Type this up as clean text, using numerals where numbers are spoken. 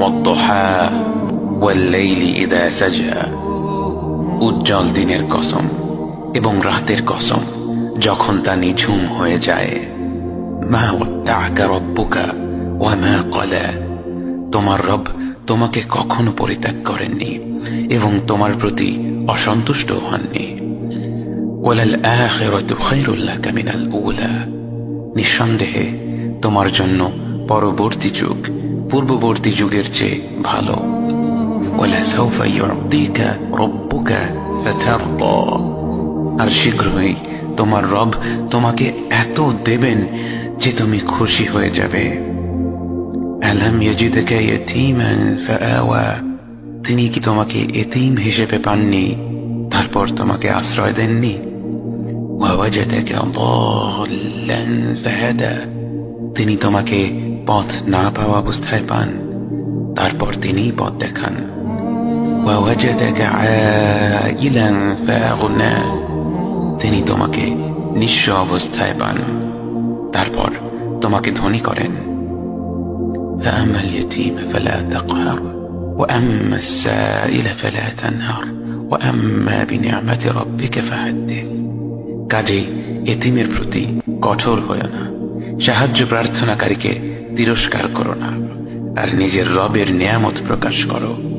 ওয়াদ-দুহা ওয়াল-লাইলি ইযা সাজা, উজ্জ্বল দিনের কসম এবং রাতের কসম যখন তা নিঝুম হয়ে যায়। মা ওয়াদ্দা'আকা রাব্বুকা ওয়া মা ক্বালা, তোমার রব তোমাকে কখনো পরিত্যাগ করেননি এবং তোমার প্রতি অসন্তুষ্ট হননি। ওয়ালাল আখিরাতু খায়রুল লাকা মিনাল উলা, নিঃসন্দেহে তোমার জন্য পরবর্তী যুগ পূর্ববর্তী যুগের চেয়ে ভালো। ওয়ালাসাউফা ইউ'তিকা রাব্বুকা ফাতারদা, আর শীঘ্রই তোমার রব তোমাকে এত দেবেন যে তুমি খুশি হয়ে যাবে। আলাম ইয়াজিদকা ইয়াতীমান ফাআওয়া, তিনি কি তোমাকে এতিম হিসেবে পাননি তারপর তোমাকে আশ্রয় দেননি? ওয়াওয়াজাদাকা দাল্লান ফাহাদা, তিনি তোমাকে পথ না পাওয়া অবস্থায় পান তারপর তিনিই পথ দেখান। ওয়াওয়াজাদাকা আইলান ফাআগনা, তিনি তোমাকে নিঃস্ব অবস্থায় পান তারপর তোমাকে ধনী করেন। فأما اليتيم فلا تقهر وأما السائل فلا تنهر وأما بنعمة ربك فحدث, কাজেই এতিমের প্রতি কঠোর হয়ো না, সাহায্য প্রার্থনাকারীকে তিরস্কার করো না, আর নিজের রবের নিয়ামত প্রকাশ করো।